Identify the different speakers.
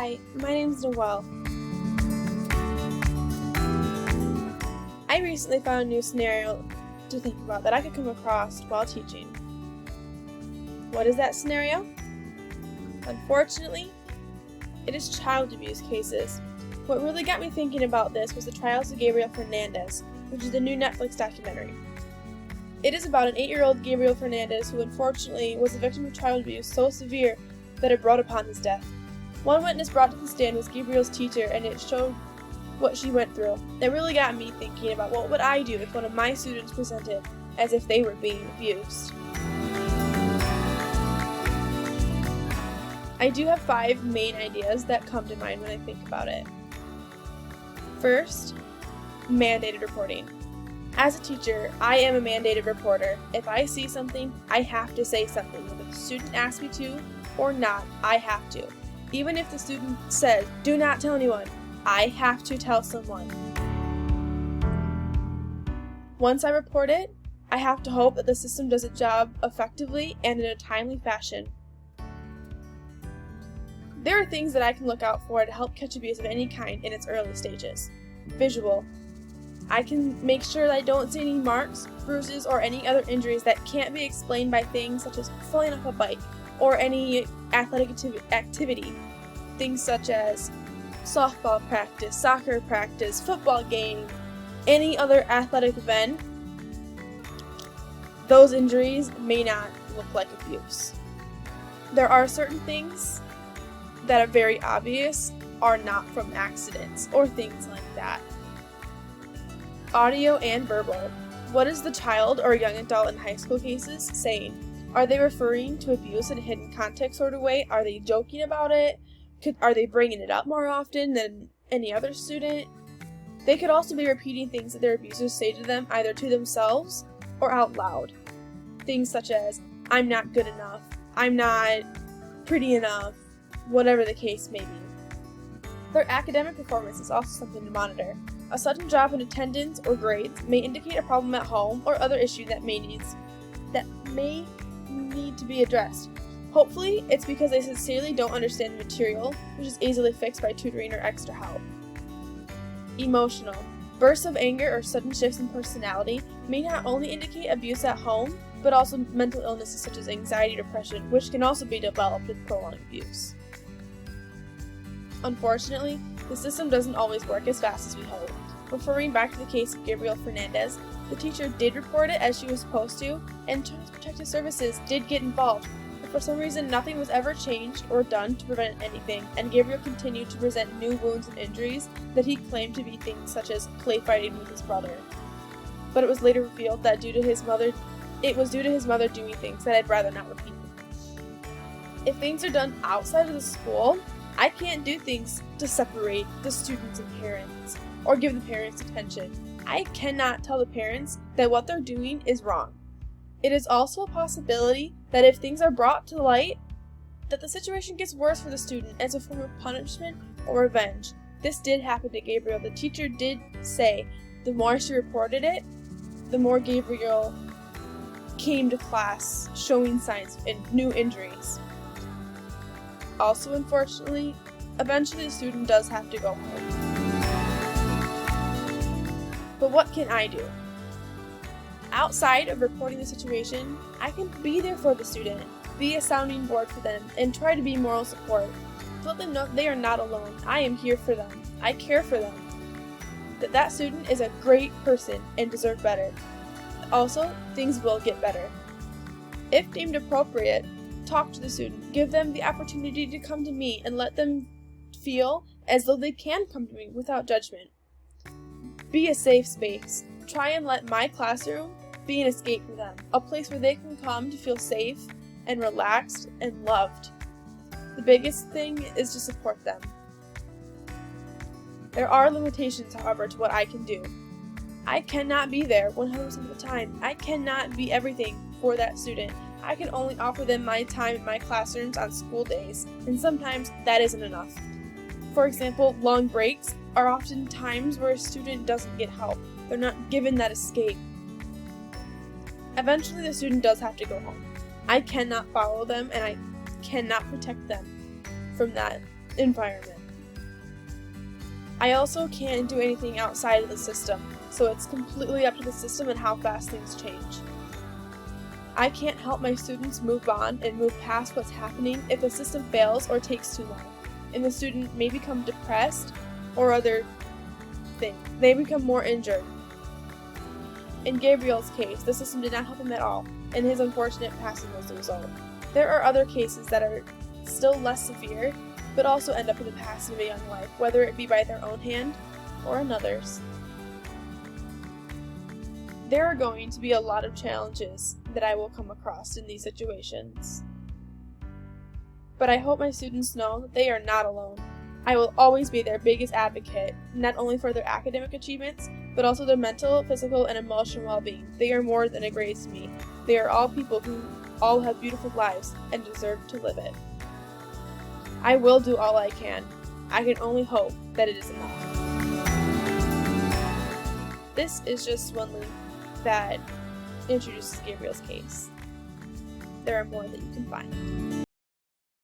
Speaker 1: Hi, my name's Noelle. I recently found a new scenario to think about that I could come across while teaching. What is that scenario? Unfortunately, it is child abuse cases. What really got me thinking about this was the trials of Gabriel Fernandez, which is the new Netflix documentary. It is about an 8-year-old Gabriel Fernandez who unfortunately was a victim of child abuse so severe that it brought upon his death. One witness brought to the stand was Gabriel's teacher, and it showed what she went through. That really got me thinking about what would I do if one of my students presented as if they were being abused. I do have 5 main ideas that come to mind when I think about it. First, mandated reporting. As a teacher, I am a mandated reporter. If I see something, I have to say something. Whether the student asks me to or not, I have to. Even if the student says, "Do not tell anyone," I have to tell someone. Once I report it, I have to hope that the system does its job effectively and in a timely fashion. There are things that I can look out for to help catch abuse of any kind in its early stages. Visual. I can make sure that I don't see any marks, bruises, or any other injuries that can't be explained by things such as falling off a bike or any athletic activity. Things such as softball practice, soccer practice, football game, any other athletic event. Those injuries may not look like abuse. There are certain things that are very obvious are not from accidents or things like that. Audio and verbal. What is the child or young adult in high school cases saying? Are they referring to abuse in a hidden context sort of way? Are they joking about it? Are they bringing it up more often than any other student? They could also be repeating things that their abusers say to them, either to themselves or out loud. Things such as, "I'm not good enough," "I'm not pretty enough," whatever the case may be. Their academic performance is also something to monitor. A sudden drop in attendance or grades may indicate a problem at home or other issue that may need to be addressed. Hopefully, it's because they sincerely don't understand the material, which is easily fixed by tutoring or extra help. Emotional. Bursts of anger or sudden shifts in personality may not only indicate abuse at home, but also mental illnesses such as anxiety, depression, which can also be developed with prolonged abuse. Unfortunately, the system doesn't always work as fast as we hope. Referring back to the case of Gabriel Fernandez, the teacher did report it as she was supposed to, and Child Protective Services did get involved, but for some reason nothing was ever changed or done to prevent anything, and Gabriel continued to present new wounds and injuries that he claimed to be things such as play fighting with his brother. But it was later revealed that it was due to his mother doing things that I'd rather not repeat. If things are done outside of the school, I can't do things to separate the students and parents, or give the parents attention. I cannot tell the parents that what they're doing is wrong. It is also a possibility that if things are brought to light, that the situation gets worse for the student as a form of punishment or revenge. This did happen to Gabriel. The teacher did say the more she reported it, the more Gabriel came to class showing signs of new injuries. Also, unfortunately, eventually the student does have to go home. But what can I do? Outside of reporting the situation, I can be there for the student, be a sounding board for them, and try to be moral support. To let them know they are not alone. I am here for them. I care for them. That student is a great person and deserves better. Also, things will get better. If deemed appropriate, talk to the student. Give them the opportunity to come to me and let them feel as though they can come to me without judgment. Be a safe space. Try and let my classroom be an escape for them, a place where they can come to feel safe and relaxed and loved. The biggest thing is to support them. There are limitations, however, to what I can do. I cannot be there 100% of the time. I cannot be everything for that student. I can only offer them my time in my classrooms on school days, and sometimes that isn't enough. For example, long breaks are often times where a student doesn't get help. They're not given that escape. Eventually, the student does have to go home. I cannot follow them, and I cannot protect them from that environment. I also can't do anything outside of the system, so it's completely up to the system and how fast things change. I can't help my students move on and move past what's happening if the system fails or takes too long, and the student may become depressed or other things. They become more injured. In Gabriel's case, the system did not help him at all, and his unfortunate passing was the result. There are other cases that are still less severe, but also end up in the passing of a young life, whether it be by their own hand or another's. There are going to be a lot of challenges that I will come across in these situations. But I hope my students know that they are not alone. I will always be their biggest advocate, not only for their academic achievements, but also their mental, physical, and emotional well-being. They are more than a grade to me. They are all people who all have beautiful lives and deserve to live it. I will do all I can. I can only hope that it is enough. This is just one link that introduces Gabriel's case. There are more that you can find.